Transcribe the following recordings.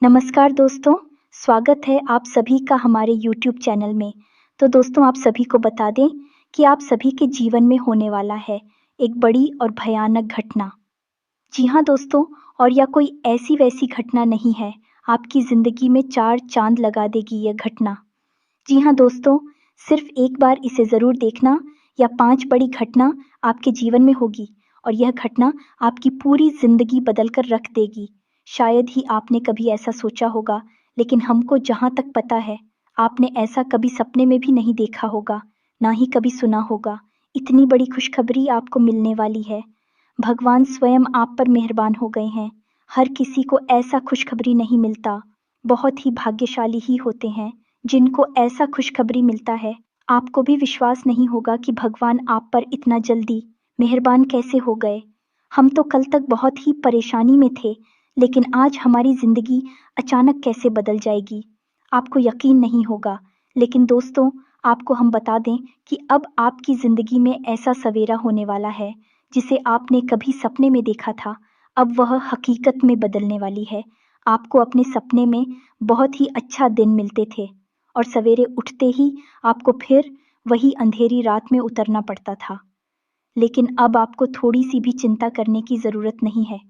नमस्कार दोस्तों, स्वागत है आप सभी का हमारे यूट्यूब चैनल में। तो दोस्तों आप सभी को बता दें कि आप सभी के जीवन में होने वाला है एक बड़ी और भयानक घटना। जी हाँ दोस्तों, और यह कोई ऐसी-वैसी घटना नहीं है, आपकी ज़िंदगी में 4 चाँद लगा देगी यह घटना। जी हाँ दोस्तों, सिर्फ़ एक बार इसे ज़रूर देखना, यह 5 बड़ी घटना आपके जीवन में होगी और यह घटना आपकी पूरी ज़िंदगी बदल कर रख देगी। शायद ही आपने कभी ऐसा सोचा होगा, लेकिन हमको जहाँ तक पता है, आपने ऐसा कभी सपने में भी नहीं देखा होगा, ना ही कभी सुना होगा। इतनी बड़ी खुशखबरी आपको मिलने वाली है। भगवान स्वयं आप पर मेहरबान हो गए हैं। हर किसी को ऐसा खुशखबरी नहीं मिलता। बहुत ही भाग्यशाली ही होते हैं जिनको ऐसा खुशखबरी मिलता है। आपको भी विश्वास नहीं होगा कि भगवान आप पर इतना जल्दी मेहरबान कैसे हो गए। हम तो कल तक बहुत ही परेशानी में थे, लेकिन आज हमारी ज़िंदगी अचानक कैसे बदल जाएगी, आपको यकीन नहीं होगा। लेकिन दोस्तों, आपको हम बता दें कि अब आपकी ज़िंदगी में ऐसा सवेरा होने वाला है, जिसे आपने कभी सपने में देखा था, अब वह हकीकत में बदलने वाली है। आपको अपने सपने में बहुत ही अच्छा दिन मिलते थे और सवेरे उठते ही आपको फिर वही अंधेरी रात में उतरना पड़ता था। लेकिन अब आपको थोड़ी-सी भी चिंता करने की ज़रूरत नहीं है।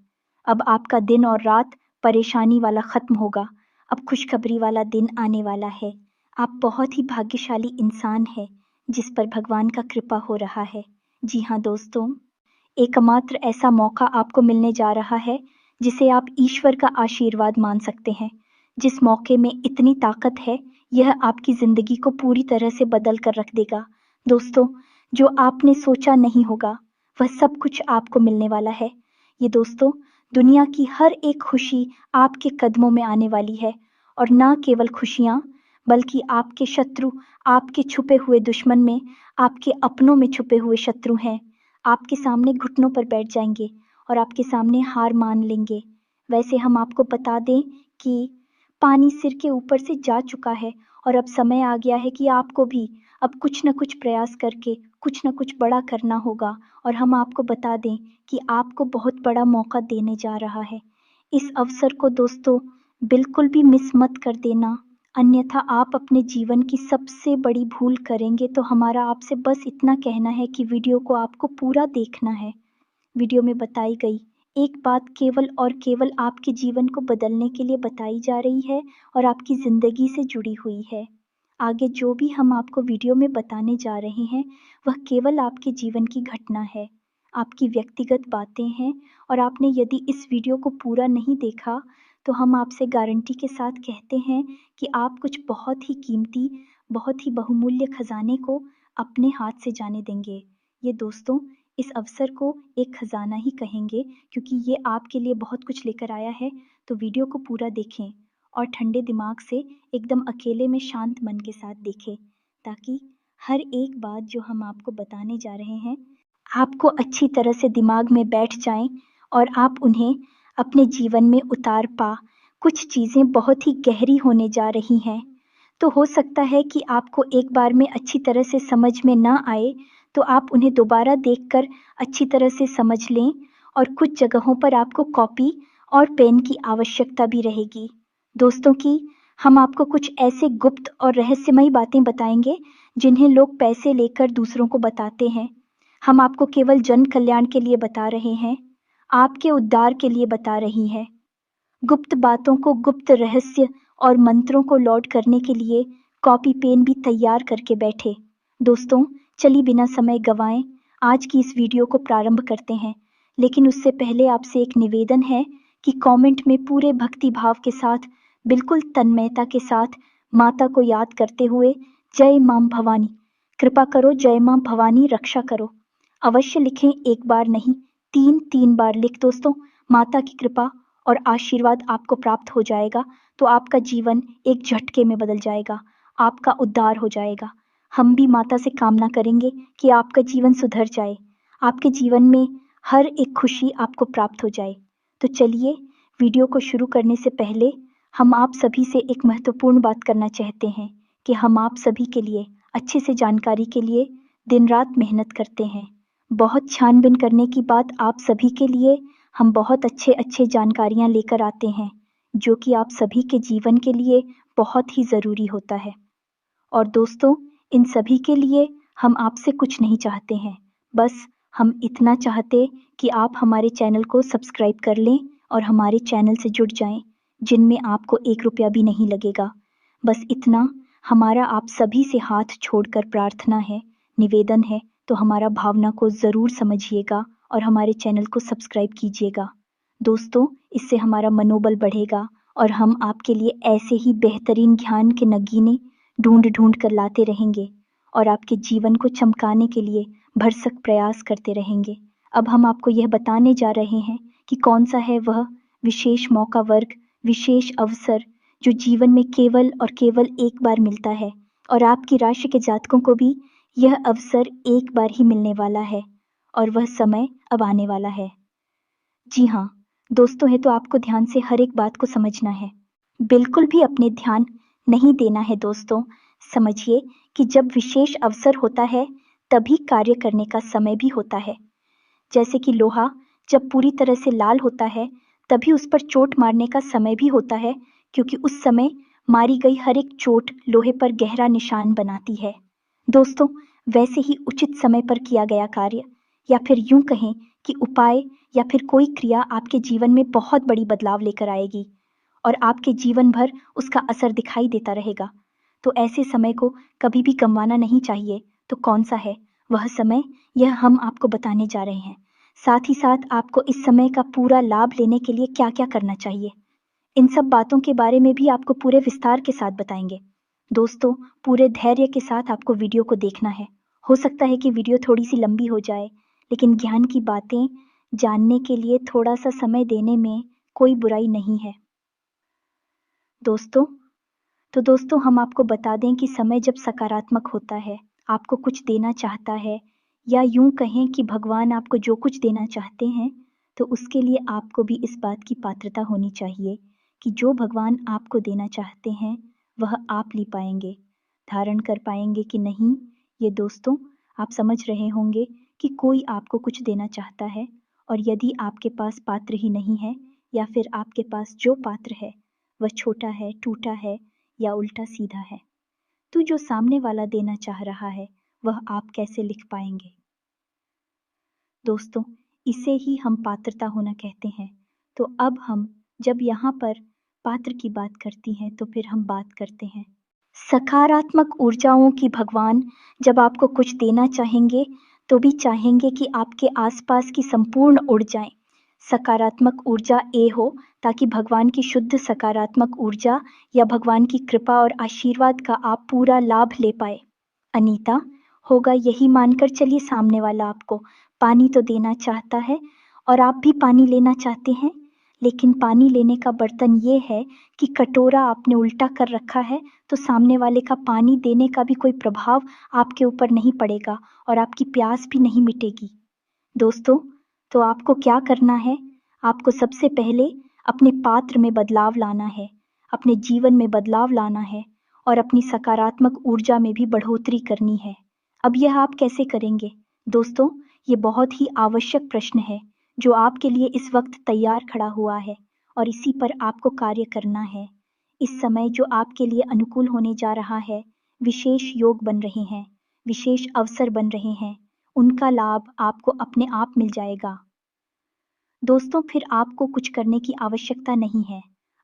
अब आपका दिन और रात परेशानी वाला ख़त्म होगा। अब खुशखबरी वाला दिन आने वाला है। आप बहुत ही भाग्यशाली इंसान हैं, जिस पर भगवान का कृपा हो रहा है। जी हाँ दोस्तों, एकमात्र ऐसा मौका आपको मिलने जा रहा है, जिसे आप ईश्वर का आशीर्वाद मान सकते हैं। जिस मौके में इतनी ताकत है, यह आपकी ज़िंदगी को पूरी तरह से बदल कर रख देगा। दोस्तों, जो आपने सोचा नहीं होगा, वह सब कुछ आपको मिलने वाला है। ये दोस्तों, दुनिया की हर एक खुशी आपके कदमों में आने वाली है और ना केवल खुशियाँ, बल्कि आपके शत्रु, आपके छुपे हुए दुश्मन में, आपके अपनों में छुपे हुए शत्रु हैं, आपके सामने घुटनों पर बैठ जाएँगे और आपके सामने हार मान लेंगे। वैसे हम आपको बता दें कि पानी सिर के ऊपर से जा चुका है और अब समय आ गया है कि आपको भी अब कुछ न कुछ प्रयास करके कुछ न कुछ बड़ा करना होगा और हम आपको बता दें कि आपको बहुत बड़ा मौका देने जा रहा है। इस अवसर को दोस्तों बिल्कुल भी मिस मत कर देना, अन्यथा आप अपने जीवन की सबसे बड़ी भूल करेंगे। तो हमारा आपसे बस इतना कहना है कि वीडियो को आपको पूरा देखना है। वीडियो में बताई गई एक बात केवल और केवल आपके जीवन को बदलने के लिए बताई जा रही है और आपकी ज़िंदगी से जुड़ी हुई है। आगे जो भी हम आपको वीडियो में बताने जा रहे हैं, वह केवल आपके जीवन की घटना है, आपकी व्यक्तिगत बातें हैं और आपने यदि इस वीडियो को पूरा नहीं देखा, तो हम आपसे गारंटी के साथ कहते हैं कि आप कुछ बहुत ही कीमती, बहुत ही बहुमूल्य खजाने को अपने हाथ से जाने देंगे। ये दोस्तों, इस अवसर को एक खजाना ही कहेंगे क्योंकि ये आपके लिए बहुत कुछ लेकर आया है। तो वीडियो को पूरा देखें और ठंडे दिमाग से एकदम अकेले में शांत मन के साथ देखें, ताकि हर एक बात जो हम आपको बताने जा रहे हैं, आपको अच्छी तरह से दिमाग में बैठ जाएँ और आप उन्हें अपने जीवन में उतार पा। कुछ चीज़ें बहुत ही गहरी होने जा रही हैं, तो हो सकता है कि आपको एक बार में अच्छी तरह से समझ में ना आए, तो आप उन्हें दोबारा देखकर अच्छी तरह से समझ लें और कुछ जगहों पर आपको कॉपी और पेन की आवश्यकता भी रहेगी। दोस्तों की हम आपको कुछ ऐसे गुप्त और रहस्यमयी बातें बताएँगे, जिन्हें लोग पैसे लेकर दूसरों को बताते हैं। हम आपको केवल जन कल्याण के लिए बता रहे हैं, आपके उद्धार के लिए बता रही हैं। गुप्त बातों को, गुप्त रहस्य और मंत्रों को लौट करने के लिए कॉपी पेन भी तैयार करके बैठे। दोस्तों, चलिए बिना समय गंवाए आज की इस वीडियो को प्रारंभ करते हैं। लेकिन उससे पहले आपसे एक निवेदन है कि कमेंट में पूरे भक्ति भाव के साथ, बिल्कुल तन्मयता के साथ माता को याद करते हुए जय मां भवानी, कृपा करो जय मां भवानी रक्षा करो, अवश्य लिखें। एक बार नहीं, 3-3 बार लिख दोस्तों। माता की कृपा और आशीर्वाद आपको प्राप्त हो जाएगा, तो आपका जीवन एक झटके में बदल जाएगा, आपका उद्धार हो जाएगा। हम भी माता से कामना करेंगे कि आपका जीवन सुधर जाए, आपके जीवन में हर एक खुशी आपको प्राप्त हो जाए। तो चलिए, वीडियो को शुरू करने से पहले हम आप सभी से एक महत्वपूर्ण बात करना चाहते हैं कि हम आप सभी के लिए अच्छे से जानकारी के लिए दिन-रात मेहनत करते हैं। बहुत छानबीन करने की बात आप सभी के लिए हम बहुत अच्छे-अच्छे जानकारियाँ लेकर आते हैं। जो कि आप सभी के जीवन के लिए बहुत ही ज़रूरी होता है। और दोस्तों, इन सभी के लिए हम आपसे कुछ नहीं चाहते हैं, बस हम इतना चाहते कि आप हमारे चैनल को सब्सक्राइब कर लें और हमारे चैनल से जुड़ जाएं, जिनमें आपको 1 रुपया भी नहीं लगेगा। बस इतना हमारा आप सभी से हाथ जोड़कर प्रार्थना है, निवेदन है, तो हमारा भावना को ज़रूर समझिएगा और हमारे चैनल को सब्सक्राइब कीजिएगा। दोस्तों, इससे हमारा मनोबल बढ़ेगा और हम आपके लिए ऐसे ही बेहतरीन ज्ञान के नगीने ढूंढ कर लाते रहेंगे और आपके जीवन को चमकाने के लिए भरसक प्रयास करते रहेंगे। अब हम आपको यह बताने जा रहे हैं कि कौन सा है वह विशेष मौका वर्ग, विशेष अवसर जो जीवन में केवल और केवल एक बार मिलता है और आपकी राशि के जातकों को भी यह अवसर एक बार ही मिलने वाला है और वह समय अब आने वाला है। जी हाँ, दोस्तों है तो आपको ध्यान से हर एक बात को समझना है। बिल्कुल भी अपने ध्यान नहीं देना है दोस्तों। समझिए कि जब विशेष अवसर होता है, तभी कार्य करने का समय भी होता है। जैसे कि लोहा जब पूरी तरह से लाल होता है, तभी उस पर चोट मारने का समय भी होता है, क्योंकि उस समय मारी गई हर एक चोट लोहे पर गहरा निशान बनाती है। दोस्तों, वैसे ही उचित समय पर किया गया कार्य या फिर यूं कहें कि उपाय या फिर कोई क्रिया आपके जीवन में बहुत बड़ी बदलाव लेकर आएगी और आपके जीवन भर उसका असर दिखाई देता रहेगा। तो ऐसे समय को कभी भी गंवाना नहीं चाहिए। तो कौन सा है वह समय, यह हम आपको बताने जा रहे हैं। साथ ही साथ आपको इस समय का पूरा लाभ लेने के लिए क्या क्या करना चाहिए, इन सब बातों के बारे में भी आपको पूरे विस्तार के साथ बताएंगे। दोस्तों, पूरे धैर्य के साथ आपको वीडियो को देखना है। हो सकता है कि वीडियो थोड़ी सी लंबी हो जाए, लेकिन ज्ञान की बातें जानने के लिए थोड़ा सा समय देने में कोई बुराई नहीं है। दोस्तों हम आपको बता दें कि समय जब सकारात्मक होता है, आपको कुछ देना चाहता है, या यूं कहें कि भगवान आपको जो कुछ देना चाहते हैं, तो उसके लिए आपको भी इस बात की पात्रता होनी चाहिए कि जो भगवान आपको देना चाहते हैं वह आप ले पाएंगे, धारण कर पाएंगे कि नहीं। ये दोस्तों, आप समझ रहे होंगे कि कोई आपको कुछ देना चाहता है और यदि आपके पास पात्र ही नहीं है या फिर आपके पास जो पात्र है वह छोटा है, टूटा है या उल्टा सीधा है, तो जो सामने वाला देना चाह रहा है वह आप कैसे लिख पाएंगे। दोस्तों, इसे ही हम पात्रता होना कहते हैं। तो अब हम जब यहाँ पर पात्र की बात करती हैं तो फिर हम बात करते हैं सकारात्मक ऊर्जाओं की। भगवान जब आपको कुछ देना चाहेंगे तो भी चाहेंगे कि आपके आसपास की संपूर्ण उड़ जाएं। सकारात्मक ऊर्जा हो ताकि भगवान की शुद्ध सकारात्मक ऊर्जा या भगवान की कृपा और आशीर्वाद का आप पूरा लाभ ले पाए। अनीता, होगा यही मानकर चलिए सामने वाला आपको पानी तो देना चाहता है और आप भी पानी लेना चाहते हैं, लेकिन पानी लेने का बर्तन ये है कि कटोरा आपने उल्टा कर रखा है, तो सामने वाले का पानी देने का भी कोई प्रभाव आपके ऊपर नहीं पड़ेगा और आपकी प्यास भी नहीं मिटेगी। दोस्तों, तो आपको क्या करना है, आपको सबसे पहले अपने पात्र में बदलाव लाना है, अपने जीवन में बदलाव लाना है और अपनी सकारात्मक ऊर्जा में भी बढ़ोतरी करनी है। अब यह आप कैसे करेंगे? दोस्तों, ये बहुत ही आवश्यक प्रश्न है जो आपके लिए इस वक्त तैयार खड़ा हुआ है और इसी पर आपको कार्य करना है। इस समय जो आपके लिए अनुकूल होने जा रहा है, विशेष योग बन रहे हैं, विशेष अवसर बन रहे हैं, उनका लाभ आपको अपने आप मिल जाएगा। दोस्तों, फिर आपको कुछ करने की आवश्यकता नहीं है,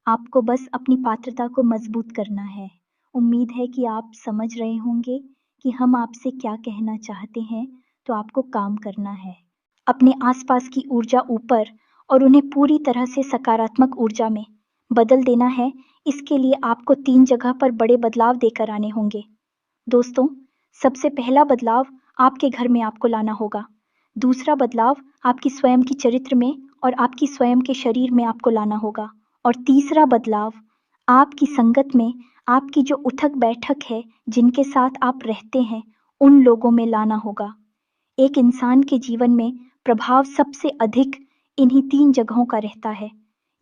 आपको बस अपनी पात्रता को मजबूत करना है। उम्मीद है कि आप समझ रहे होंगे कि हम आपसे क्या कहना चाहते हैं, तो आपको काम करना है। अपने आसपास की ऊर्जा ऊपर और उन्हें पूरी तरह से सकारात्मक ऊर्जा में बदल देना है। इसके लिए आपको 3 जगह पर बड़े बदलाव देकर आने होंगे। दोस्तों, सबसे पहला बदलाव आपके घर में आपको लाना होगा। दूसरा बदलाव आपकी स्वयं की चरित्र में और आपकी स्वयं के शरीर में आपको लाना होगा। और तीसरा बदलाव आपकी संगत में, आपकी जो उठक बैठक है, जिनके साथ आप रहते हैं, उन लोगों में लाना होगा। एक इंसान के जीवन में प्रभाव सबसे अधिक इन्हीं 3 जगहों का रहता है,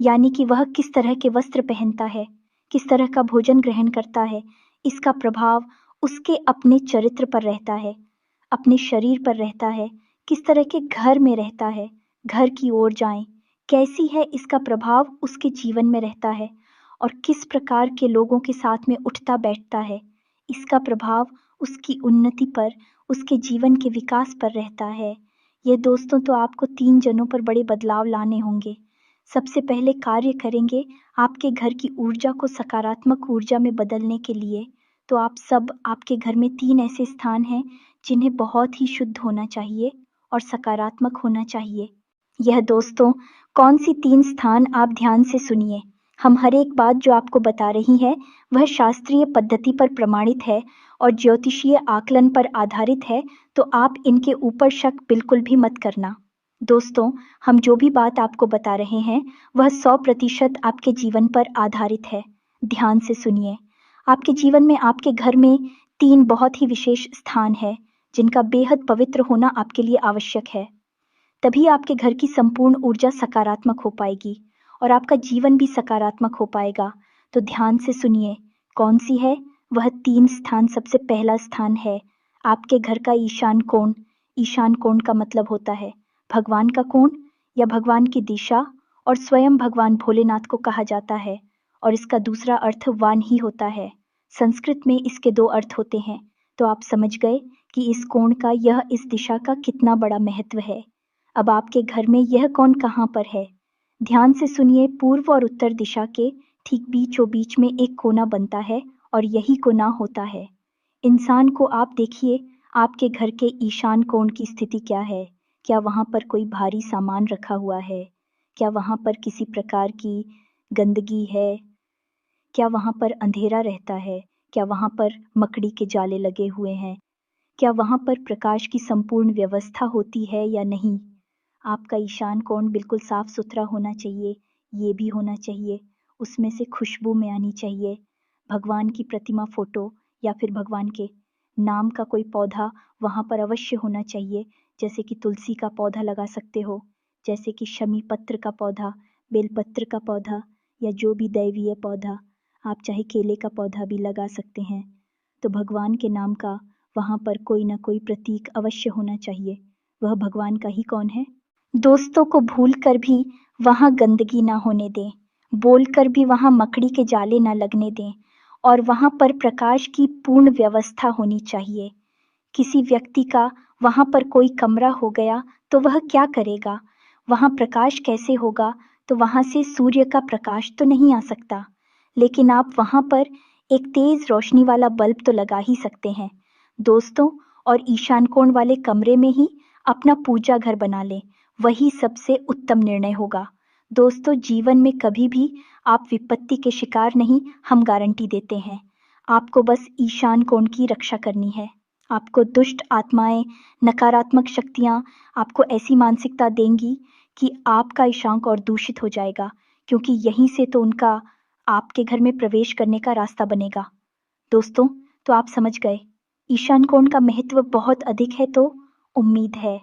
यानी कि वह किस तरह के वस्त्र पहनता है, किस तरह का भोजन ग्रहण करता है, इसका प्रभाव उसके अपने चरित्र पर रहता है, अपने शरीर पर रहता है, किस तरह के घर में रहता है, घर की ओर जाएं, कैसी है इसका प्रभाव उसके जीवन में रहता है और किस प्रकार के लोगों के साथ में उठता बैठता है, इसका प्रभाव उसकी उन्नति पर, उसके जीवन के विकास पर रहता है। ये दोस्तों तो आपको 3 जनों पर बड़े बदलाव लाने होंगे। सबसे पहले कार्य करेंगे आपके घर की ऊर्जा को सकारात्मक ऊर्जा में बदलने के लिए। तो आपके घर में 3 ऐसे स्थान हैं जिन्हें बहुत ही शुद्ध होना चाहिए और सकारात्मक होना चाहिए। यह दोस्तों कौन सी 3 स्थान आप ध्यान से सुनिए। हम हर एक बात जो आपको बता रही है वह शास्त्रीय पद्धति पर प्रमाणित है और ज्योतिषीय आकलन पर आधारित है, तो आप इनके ऊपर शक बिल्कुल भी मत करना। दोस्तों, हम जो भी बात आपको बता रहे हैं वह 100% आपके जीवन पर आधारित है। ध्यान से सुनिए। आपके जीवन में आपके घर में 3 बहुत ही विशेष स्थान है जिनका बेहद पवित्र होना आपके लिए आवश्यक है। तभी आपके घर की संपूर्ण ऊर्जा सकारात्मक हो पाएगी और आपका जीवन भी सकारात्मक हो पाएगा। तो ध्यान से सुनिए, कौन सी है वह 3 स्थान। सबसे पहला स्थान है आपके घर का ईशान कोण। ईशान कोण का मतलब होता है भगवान का कोण या भगवान की दिशा, और स्वयं भगवान भोलेनाथ को कहा जाता है। और इसका दूसरा अर्थ वान ही होता है। संस्कृत में इसके 2 अर्थ होते हैं। तो आप समझ गए कि इस कोण का, यह इस दिशा का कितना बड़ा महत्व है। अब आपके घर में यह कोण कहाँ पर है? ध्यान से सुनिए। पूर्व और उत्तर दिशा के ठीक बीचों बीच में एक कोना बनता है और यही कोना होता है इंसान को। आप देखिए आपके घर के ईशान कोण की स्थिति क्या है। क्या वहाँ पर कोई भारी सामान रखा हुआ है? क्या वहाँ पर किसी प्रकार की गंदगी है? क्या वहाँ पर अंधेरा रहता है? क्या वहाँ पर मकड़ी के जाले लगे हुए हैं? क्या वहाँ पर प्रकाश की संपूर्ण व्यवस्था होती है या नहीं? आपका ईशान कोण बिल्कुल साफ सुथरा होना चाहिए। ये भी होना चाहिए उसमें से खुशबू में आनी चाहिए। भगवान की प्रतिमा, फोटो या फिर भगवान के नाम का कोई पौधा वहाँ पर अवश्य होना चाहिए। जैसे कि तुलसी का पौधा लगा सकते हो, जैसे कि शमी पत्र का पौधा, बेलपत्र का पौधा, या जो भी दैवीय पौधा। आप चाहे केले का पौधा भी लगा सकते हैं। तो भगवान के नाम का वहाँ पर कोई ना कोई प्रतीक अवश्य होना चाहिए। वह भगवान का ही कौन है? दोस्तों को भूल कर भी वहाँ गंदगी ना होने दें, बोल कर भी वहाँ मकड़ी के जाले ना लगने दें, और वहाँ पर प्रकाश की पूर्ण व्यवस्था होनी चाहिए। किसी व्यक्ति का वहाँ पर कोई कमरा हो गया तो वह क्या करेगा? वहाँ प्रकाश कैसे होगा? तो वहाँ से सूर्य का प्रकाश तो नहीं आ सकता, लेकिन आप वहाँ पर एक तेज रोशनी वाला बल्ब तो लगा ही सकते हैं दोस्तों। और ईशान कोण वाले कमरे में ही अपना पूजा घर बना लें, वही सबसे उत्तम निर्णय होगा। दोस्तों, जीवन में कभी भी आप विपत्ति के शिकार नहीं, हम गारंटी देते हैं। आपको बस ईशान कोण की रक्षा करनी है। आपको दुष्ट आत्माएं, नकारात्मक शक्तियां आपको ऐसी मानसिकता देंगी कि आपका ईशान और दूषित हो जाएगा, क्योंकि यहीं से तो उनका आपके घर में प्रवेश करने का रास्ता बनेगा। दोस्तों, तो आप समझ गए ईशान कोण का महत्व बहुत अधिक है। तो उम्मीद है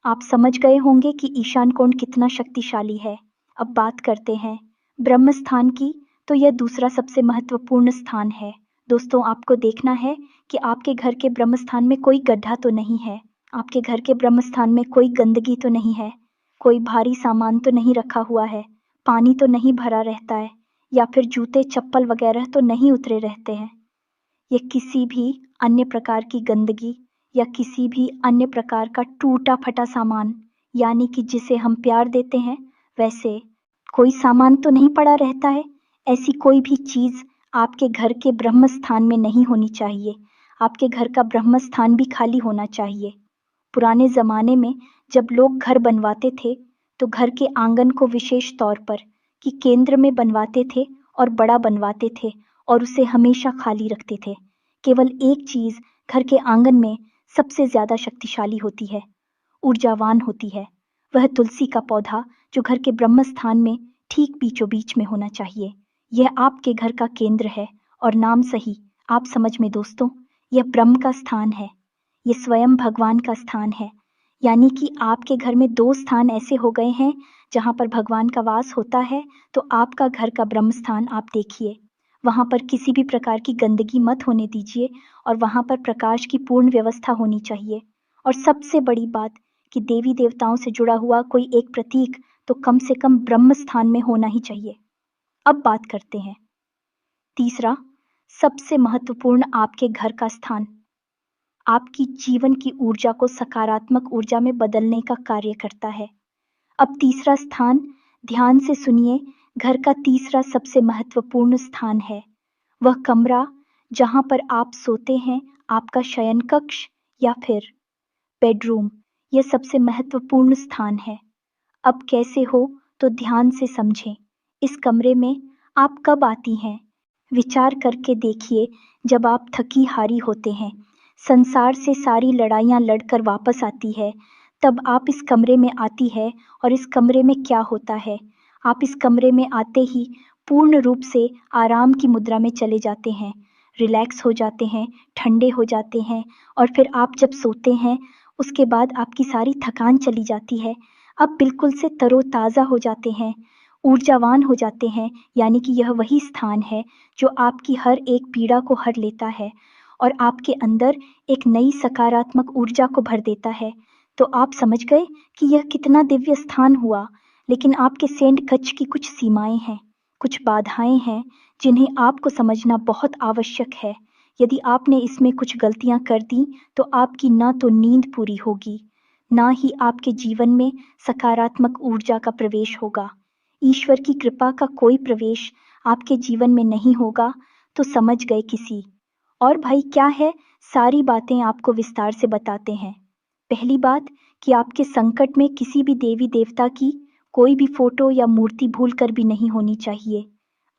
आप समझ गए होंगे कि ईशान कोण कितना शक्तिशाली है। अब बात करते हैं ब्रह्म स्थान की। तो यह दूसरा सबसे महत्वपूर्ण स्थान है। दोस्तों, आपको देखना है कि आपके घर के ब्रह्म स्थान में कोई गड्ढा तो नहीं है, आपके घर के ब्रह्म स्थान में कोई गंदगी तो नहीं है, कोई भारी सामान तो नहीं रखा हुआ है, पानी तो नहीं भरा रहता है, या फिर जूते चप्पल वगैरह तो नहीं उतरे रहते हैं। या किसी भी अन्य प्रकार की गंदगी या किसी भी अन्य प्रकार का टूटा फटा सामान, यानी कि जिसे हम प्यार देते हैं वैसे कोई सामान तो नहीं पड़ा रहता है। ऐसी कोई भी चीज आपके घर के ब्रह्म स्थान में नहीं होनी चाहिए। आपके घर का ब्रह्म स्थान भी खाली होना चाहिए। पुराने जमाने में जब लोग घर बनवाते थे तो घर के आंगन को विशेष तौर पर कि केंद्र में बनवाते थे और बड़ा बनवाते थे और उसे हमेशा खाली रखते थे। केवल एक चीज घर के आंगन में सबसे ज्यादा शक्तिशाली होती है, ऊर्जावान होती है, वह तुलसी का पौधा जो घर के ब्रह्म स्थान में ठीक बीचों बीच में होना चाहिए। यह आपके घर का केंद्र है और नाम सही आप समझ में दोस्तों, यह ब्रह्म का स्थान है, ये स्वयं भगवान का स्थान है। यानी कि आपके घर में 2 स्थान ऐसे हो गए हैं जहाँ पर भगवान का वास होता है। तो आपका घर का ब्रह्म स्थान आप देखिए, वहाँ पर किसी भी प्रकार की गंदगी मत होने दीजिए और वहाँ पर प्रकाश की पूर्ण व्यवस्था होनी चाहिए। और सबसे बड़ी बात कि देवी देवताओं से जुड़ा हुआ कोई एक प्रतीक तो कम से कम ब्रह्म स्थान में होना ही चाहिए। अब बात करते हैं तीसरा, सबसे महत्वपूर्ण आपके घर का स्थान आपकी जीवन की ऊर्जा को सकारात्मक ऊर्जा में बदलने का कार्य करता है। अब तीसरा स्थान, ध्यान से सुनिए, घर का तीसरा सबसे महत्वपूर्ण स्थान है वह कमरा जहां पर आप सोते हैं, आपका शयन कक्ष या फिर बेडरूम। यह सबसे महत्वपूर्ण स्थान है। अब कैसे हो तो ध्यान से समझें। इस कमरे में आप कब आती हैं? विचार करके देखिए, जब आप थकी हारी होते हैं, संसार से सारी लड़ाइयाँ लड़कर वापस आती है, तब आप इस कमरे में आती है। और इस कमरे में क्या होता है? आप इस कमरे में आते ही पूर्ण रूप से आराम की मुद्रा में चले जाते हैं, रिलैक्स हो जाते हैं, ठंडे हो जाते हैं। और फिर आप जब सोते हैं, उसके बाद आपकी सारी थकान चली जाती है। आप बिल्कुल से तरोताज़ा हो जाते हैं, ऊर्जावान हो जाते हैं। यानी कि यह वही स्थान है जो आपकी हर एक पीड़ा को हर लेता है और आपके अंदर एक नई सकारात्मक ऊर्जा को भर देता है। तो आप समझ गए कि यह कितना दिव्य स्थान हुआ। लेकिन आपके सेंट कक्ष की कुछ सीमाएं हैं, कुछ बाधाएं हैं जिन्हें आपको समझना बहुत आवश्यक है। यदि आपने इसमें कुछ गलतियां कर दी तो आपकी ना तो नींद पूरी होगी, ना ही आपके जीवन में सकारात्मक ऊर्जा का प्रवेश होगा। ईश्वर की कृपा का कोई प्रवेश आपके जीवन में नहीं होगा। तो समझ गए किसी। और भाई क्या है, सारी बातें आपको विस्तार से बताते हैं। पहली बात कि आपके संकट में किसी भी देवी देवता की कोई भी फोटो या मूर्ति भूलकर भी नहीं होनी चाहिए।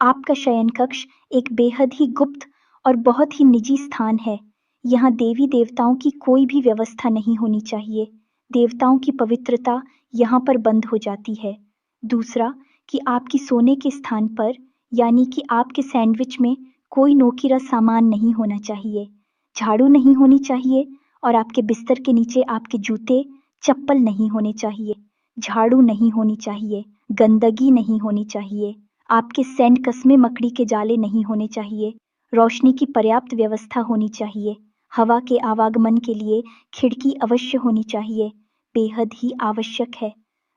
आपका शयन कक्ष एक बेहद ही गुप्त और बहुत ही निजी स्थान है। यहाँ देवी देवताओं की कोई भी व्यवस्था नहीं होनी चाहिए। देवताओं की पवित्रता यहाँ पर बंद हो जाती है। दूसरा कि आपकी सोने के स्थान पर, यानी कि आपके सैंडविच में कोई नोकीला सामान नहीं होना चाहिए, झाड़ू नहीं होनी चाहिए और आपके बिस्तर के नीचे आपके जूते चप्पल नहीं होने चाहिए, झाड़ू नहीं होनी चाहिए, गंदगी नहीं होनी चाहिए, आपके सैंड कस्मे मकड़ी के जाले नहीं होने चाहिए, रोशनी की पर्याप्त व्यवस्था होनी चाहिए, हवा के आवागमन के लिए खिड़की अवश्य होनी चाहिए, बेहद ही आवश्यक है।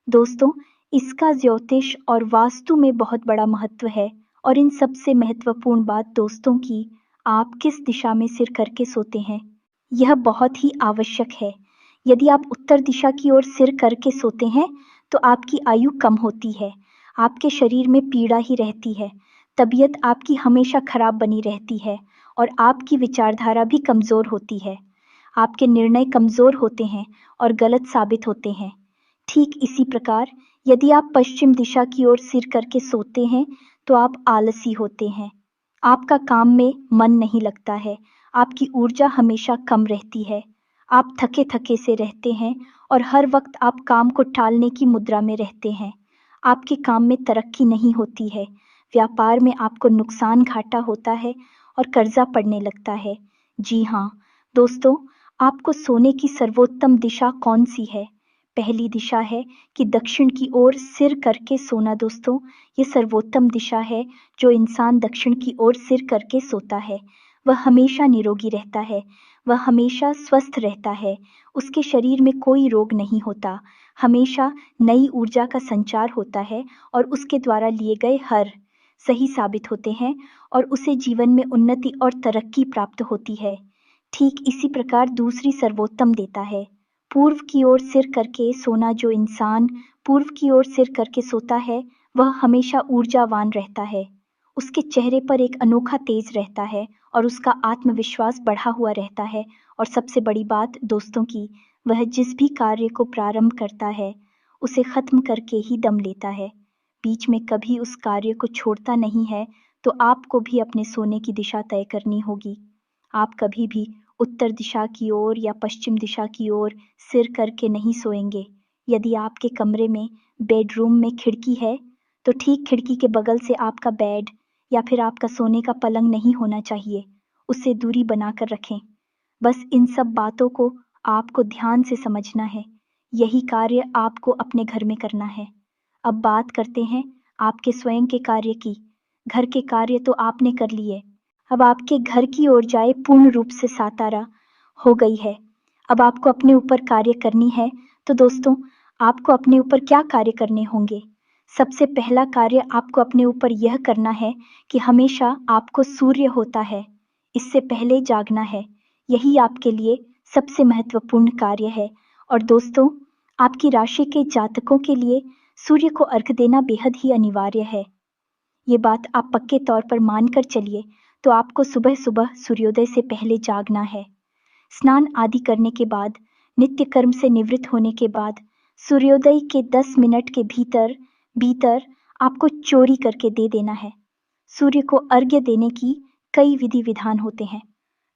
दोस्तों, इसका ज्योतिष और वास्तु में बहुत बड़ा महत्व है। और इन सबसे महत्वपूर्ण बात दोस्तों की, आप किस दिशा में सिर करके सोते हैं, यह बहुत ही आवश्यक है। यदि आप उत्तर दिशा की ओर सिर करके सोते हैं तो आपकी आयु कम होती है, आपके शरीर में पीड़ा ही रहती है, तबीयत आपकी हमेशा खराब बनी रहती है और आपकी विचारधारा भी कमज़ोर होती है। आपके निर्णय कमज़ोर होते हैं और गलत साबित होते हैं। ठीक इसी प्रकार यदि आप पश्चिम दिशा की ओर सिर करके सोते हैं तो आप आलसी होते हैं, आपका काम में मन नहीं लगता है, आपकी ऊर्जा हमेशा कम रहती है, आप थके थके से रहते हैं और हर वक्त आप काम को टालने की मुद्रा में रहते हैं। आपके काम में तरक्की नहीं होती है, व्यापार में आपको नुकसान घाटा होता है और कर्जा पड़ने लगता है। जी हाँ दोस्तों, आपको सोने की सर्वोत्तम दिशा कौन सी है? पहली दिशा है कि दक्षिण की ओर सिर करके सोना। दोस्तों, ये सर्वोत्तम दिशा है। जो इंसान दक्षिण की ओर सिर करके सोता है वह हमेशा निरोगी रहता है, वह हमेशा स्वस्थ रहता है, उसके शरीर में कोई रोग नहीं होता, हमेशा नई ऊर्जा का संचार होता है और उसके द्वारा लिए गए हर सही साबित होते हैं और उसे जीवन में उन्नति और तरक्की प्राप्त होती है। ठीक इसी प्रकार दूसरी सर्वोत्तम देता है पूर्व की ओर सिर करके सोना। जो इंसान पूर्व की ओर सिर करके सोता है वह हमेशा ऊर्जावान रहता है, उसके चेहरे पर एक अनोखा तेज रहता है और उसका आत्मविश्वास बढ़ा हुआ रहता है। और सबसे बड़ी बात दोस्तों की, वह जिस भी कार्य को प्रारंभ करता है उसे खत्म करके ही दम लेता है, बीच में कभी उस कार्य को छोड़ता नहीं है। तो आपको भी अपने सोने की दिशा तय करनी होगी। आप कभी भी उत्तर दिशा की ओर या पश्चिम दिशा की ओर सिर करके नहीं सोएंगे। यदि आपके कमरे में बेडरूम में खिड़की है तो ठीक खिड़की के बगल से आपका बेड या फिर आपका सोने का पलंग नहीं होना चाहिए, उससे दूरी बनाकर रखें। बस इन सब बातों को आपको ध्यान से समझना है, यही कार्य आपको अपने घर में करना है। अब बात करते हैं आपके स्वयं के कार्य की। घर के कार्य तो आपने कर लिए, अब आपके घर की ओर जाए पूर्ण रूप से सातारा हो गई है। अब आपको अपने ऊपर कार्य करनी है। तो दोस्तों, आपको अपने ऊपर क्या कार्य करने होंगे? सबसे पहला कार्य आपको अपने ऊपर यह करना है कि हमेशा आपको सूर्य होता है, इससे पहले जागना है। यही आपके लिए सबसे महत्वपूर्ण कार्य है। और दोस्तों, आपकी राशि के जातकों के लिए सूर्य को अर्घ देना बेहद ही अनिवार्य है। ये बात आप पक्के तौर पर मानकर चलिए, तो आपको सुबह-सुबह सूर्योदय से पहले जागना है। स्नान आदि करने के बाद, नित्य कर्म से निवृत्त होने के बाद, सूर्योदय के 10 मिनट के भीतर भीतर आपको चोरी करके दे देना है। सूर्य को अर्घ्य देने की कई विधि विधान होते हैं।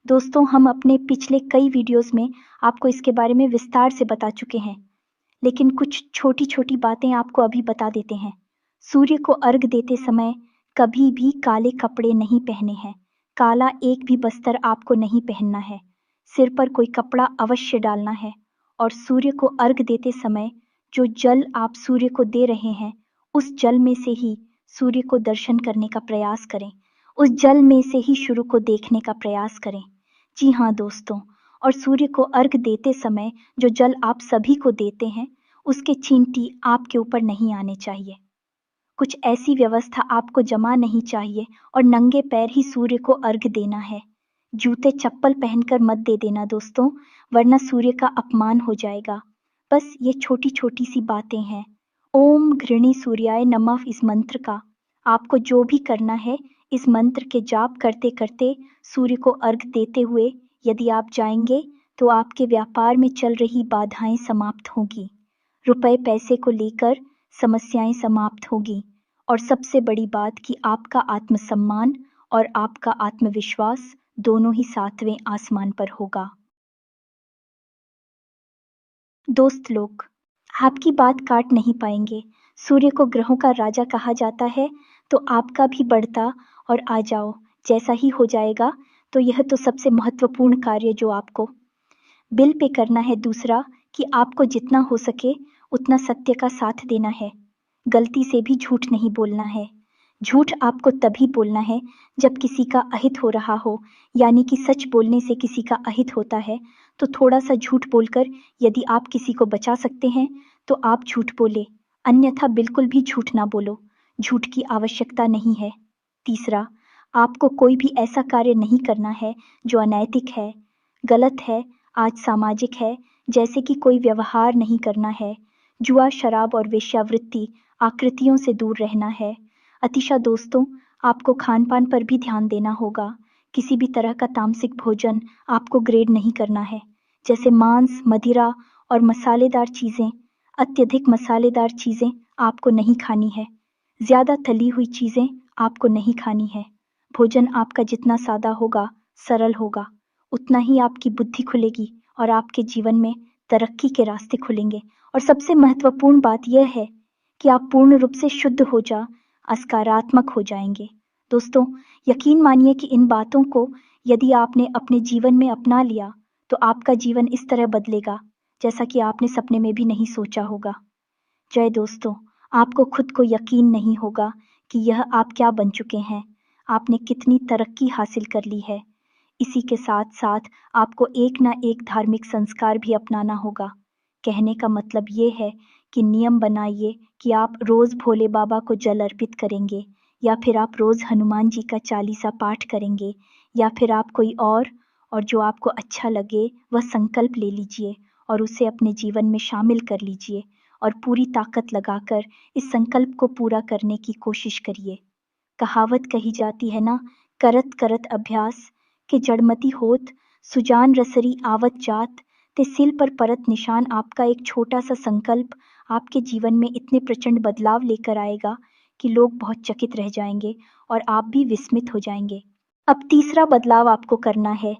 दोस्तों, हम अपने पिछले कई वीडियोस में आपको इसके बारे में विस्तार से बता चुके हैं, लेकिन कुछ छोटी-छोटी बातें आपको अभी बता देते हैं। सूर्य को अर्घ देते समय कभी भी काले कपड़े नहीं पहने हैं। काला एक भी वस्त्र आपको नहीं पहनना है। सिर पर कोई कपड़ा अवश्य डालना है। और सूर्य को अर्घ देते समय जो जल आप सूर्य को दे रहे हैं, उस जल में से ही सूर्य को दर्शन करने का प्रयास करें। उस जल में से ही सूर्य को देखने का प्रयास करें। जी हाँ दोस्तों, और सूर्य को अर्घ देते समय जो जल आप सभी को देते हैं, उसके छींटी आपके ऊपर नहीं आने चाहिए। कुछ ऐसी व्यवस्था आपको जमा नहीं चाहिए और नंगे पैर ही सूर्य को अर्घ देना है। जूते चप्पल पहनकर मत दे देना दोस्तों, वरना सूर्य का अपमान हो जाएगा। बस ये छोटी-छोटी सी बातें हैं। ओम घृणी सूर्याय नमः इस मंत्र का आपको जो भी करना है, इस मंत्र के जाप करते-करते सूर्य को अर्घ देते हुए यदि आप जाएंगे, तो आपके व्यापार में चल रही बाधाएं समाप्त होंगी। रुपए पैसे को लेकर समस्याएं समाप्त होगी। और सबसे बड़ी बात कि आपका आत्मसम्मान और आपका आत्मविश्वास दोनों ही 7वें आसमान पर होगा। दोस्त लोग, आपकी बात काट नहीं पाएंगे। सूर्य को ग्रहों का राजा कहा जाता है, तो आपका भी बढ़ता और आ जाओ जैसा ही हो जाएगा। तो यह तो सबसे महत्वपूर्ण कार्य जो आपको बिल पे करना है। दूसरा कि आपको जितना हो सके उतना सत्य का साथ देना है। गलती से भी झूठ नहीं बोलना है। झूठ आपको तभी बोलना है जब किसी का अहित हो रहा हो, यानी कि सच बोलने से किसी का अहित होता है। तो थोड़ा-सा झूठ बोलकर यदि आप किसी को बचा सकते हैं, तो आप झूठ बोलें, अन्यथा बिल्कुल भी झूठ ना बोलो। झूठ की आवश्यकता नहीं है। तीसरा, आपको कोई भी ऐसा कार्य नहीं करना है जो अनैतिक है, गलत है, आज सामाजिक है, जैसे कि कोई व्यवहार नहीं करना है। जुआ, शराब और वेश्यावृत्ति आकृतियों से दूर रहना है। अतिशा दोस्तों, आपको खान-पान पर भी ध्यान देना होगा। किसी भी तरह का तामसिक भोजन आपको ग्रेड नहीं करना है, जैसे मांस, मदिरा और मसालेदार चीज़ें। अत्यधिक मसालेदार चीज़ें आपको नहीं खानी है। ज़्यादा तली हुई चीज़ें आपको नहीं खानी है। भोजन आपका जितना सादा होगा, सरल होगा, उतना ही आपकी बुद्धि खुलेगी और आपके जीवन में तरक्की के रास्ते खुलेंगे। और सबसे महत्वपूर्ण बात यह है कि आप पूर्ण रूप से शुद्ध हो सकारात्मक हो जाएंगे। दोस्तों, यकीन मानिए कि इन बातों को यदि आपने अपने जीवन में अपना लिया, तो आपका जीवन इस तरह बदलेगा जैसा कि आपने सपने में भी नहीं सोचा होगा। जय दोस्तों, आपको खुद को यकीन नहीं होगा कि यह आप क्या बन चुके हैं, आपने कितनी तरक्की हासिल कर ली है। इसी के साथ-साथ आपको एक ना एक धार्मिक संस्कार भी अपनाना होगा। कहने का मतलब ये है कि नियम बनाइए कि आप रोज़ भोले बाबा को जल अर्पित करेंगे, या फिर आप रोज़ हनुमान जी का चालीसा पाठ करेंगे, या फिर आप कोई और जो आपको अच्छा लगे वह संकल्प ले लीजिए और उसे अपने जीवन में शामिल कर लीजिए और पूरी ताकत लगाकर इस संकल्प को पूरा करने की कोशिश करिए। कहावत कही जाती है ना, करत करत अभ्यास के जड़मति होत, सुजान रसरी आवत जात। ते सिल पर परत निशान आपका एक छोटा सा संकल्प आपके जीवन में इतने प्रचंड बदलाव लेकर आएगा कि लोग बहुत चकित रह जाएंगे और आप भी विस्मित हो जाएंगे। अब तीसरा बदलाव आपको करना है।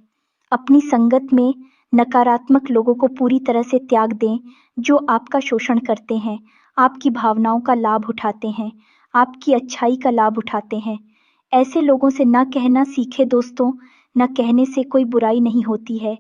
अपनी संगत में नकारात्मक लोगों को पूरी तरह से त्याग दें, जो आपका शोषण करते हैं, आपकी भावनाओं का लाभ उठाते हैं, आपकी अच्छाई का लाभ उठाते हैं। ऐसे लोगों से ना कहना सीखें दोस्तों। ना कहने से कोई बुराई नहीं होती है।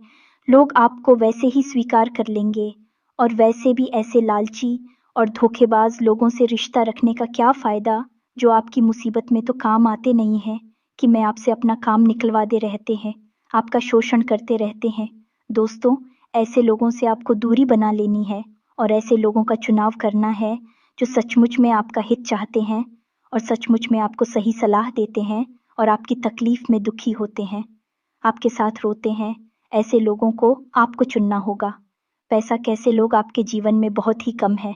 लोग आपको वैसे ही स्वीकार कर लेंगे। और वैसे भी ऐसे लालची और धोखेबाज लोगों से रिश्ता रखने का क्या फ़ायदा, जो आपकी मुसीबत में तो काम आते नहीं हैं, कि मैं आपसे अपना काम निकलवा दे रहते हैं, आपका शोषण करते रहते हैं। दोस्तों, ऐसे लोगों से आपको दूरी बना लेनी है और ऐसे लोगों का चुनाव करना है जो सचमुच में आपका हित चाहते हैं और सचमुच में आपको सही सलाह देते हैं और आपकी तकलीफ में दुखी होते हैं, आपके साथ रोते हैं, ऐसे लोगों को आपको चुनना होगा। पैसा कैसे लोग आपके जीवन में बहुत ही कम है।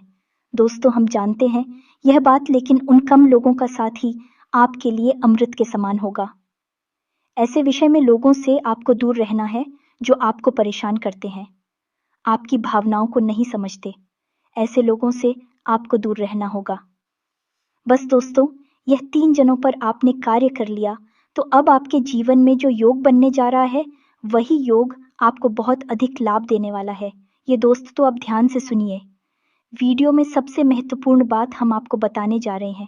दोस्तों, हम जानते हैं यह बात, लेकिन उन कम लोगों का साथ ही आपके लिए अमृत के समान होगा। ऐसे विषय में लोगों से आपको दूर रहना है जो आपको परेशान करते हैं, आपकी भावनाओं को नहीं समझते। ऐसे लोगों से आपको दूर रहना होगा। बस दोस्तों, यह 3 जनों पर आपने कार्य कर लिया तो अब आपके जीवन में जो योग बनने जा रहा है, वही योग आपको बहुत अधिक लाभ देने वाला है। ये दोस्त तो अब ध्यान से सुनिए। वीडियो में सबसे महत्वपूर्ण बात हम आपको बताने जा रहे हैं।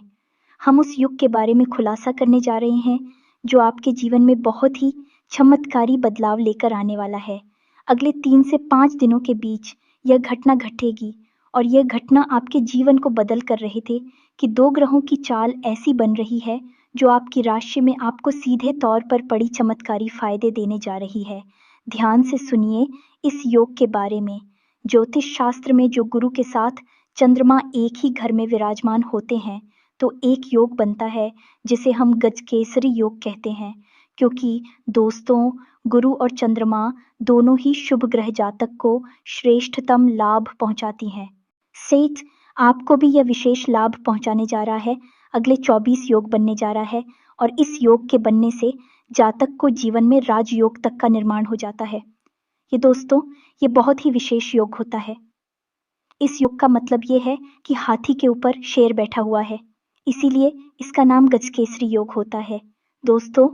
हम उस युग के बारे में खुलासा करने जा रहे हैं जो आपके जीवन में बहुत ही चमत्कारी बदलाव लेकर आने वाला है। अगले 3 से 5 दिनों के बीच यह घटना घटेगी और यह घटना आपके जीवन को बदल कर रहे थे कि 2 ग्रहों की चाल ऐसी बन रही है जो आपकी राशि में आपको सीधे तौर पर बड़ी चमत्कारी फायदे देने जा रही है। ध्यान से सुनिए इस योग के बारे में। ज्योतिष शास्त्र में जो गुरु के साथ चंद्रमा एक ही घर में विराजमान होते हैं तो एक योग बनता है जिसे हम गजकेसरी योग कहते हैं, क्योंकि दोस्तों, गुरु और चंद्रमा दोनों ही शुभ ग्रह जातक को श्रेष्ठतम लाभ पहुंचाती हैं। सेठ, आपको भी यह विशेष लाभ पहुंचाने जा रहा है। अगले 24 योग बनने जा रहा है और इस योग के बनने से जातक को जीवन में राजयोग तक का निर्माण हो जाता है। ये दोस्तों, ये बहुत ही विशेष योग होता है। इस योग का मतलब ये है कि हाथी के ऊपर शेर बैठा हुआ है, इसीलिए इसका नाम गजकेसरी योग होता है। दोस्तों,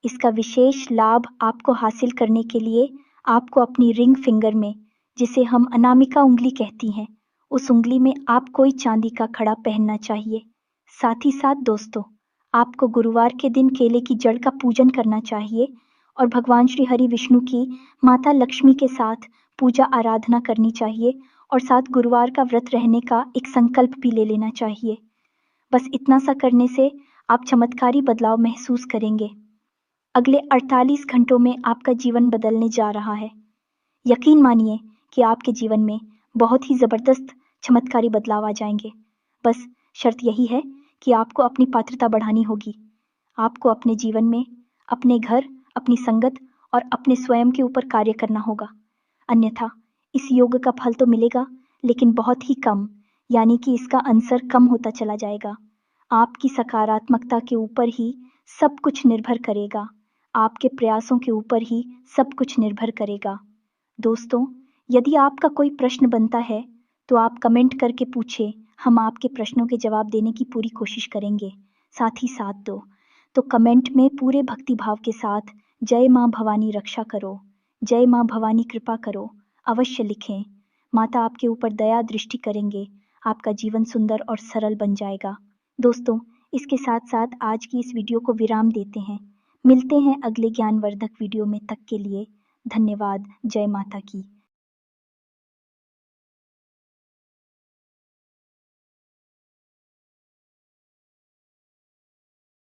इसका विशेष लाभ आपको हासिल करने के लिए आपको अपनी रिंग फिंगर में, जिसे हम अनामिका उंगली कहती हैं, उस उंगली में आप कोई चांदी का कड़ा पहनना चाहिए। साथ ही साथ दोस्तों, आपको गुरुवार के दिन केले की जड़ का पूजन करना चाहिए और भगवान श्री हरि विष्णु की माता लक्ष्मी के साथ पूजा आराधना करनी चाहिए और साथ गुरुवार का व्रत रहने का एक संकल्प भी ले लेना चाहिए। बस इतना सा करने से आप चमत्कारी बदलाव महसूस करेंगे। अगले 48 घंटों में आपका जीवन बदलने जा रहा है। यकीन मानिए कि आपके जीवन में बहुत ही ज़बरदस्त चमत्कारी बदलाव आ जाएंगे। बस शर्त यही है कि आपको अपनी पात्रता बढ़ानी होगी। आपको अपने जीवन में, अपने घर, अपनी संगत और अपने स्वयं के ऊपर कार्य करना होगा। अन्यथा इस योग का फल तो मिलेगा, लेकिन बहुत ही कम, यानी कि इसका अंसर कम होता चला जाएगा। आपकी सकारात्मकता के ऊपर ही सब कुछ निर्भर करेगा। आपके प्रयासों के ऊपर ही सब कुछ निर्भर करेगा। दोस्तों, यदि आपका कोई प्रश्न बनता है तो आप कमेंट करके पूछें, हम आपके प्रश्नों के जवाब देने की पूरी कोशिश करेंगे। साथ ही साथ तो कमेंट में पूरे भक्तिभाव के साथ जय माँ भवानी रक्षा करो, जय माँ भवानी कृपा करो अवश्य लिखें। माता आपके ऊपर दया दृष्टि करेंगे, आपका जीवन सुंदर और सरल बन जाएगा। दोस्तों, इसके साथ साथ आज की इस वीडियो को विराम देते हैं। मिलते हैं अगले ज्ञानवर्धक वीडियो में, तक के लिए धन्यवाद। जय माता की।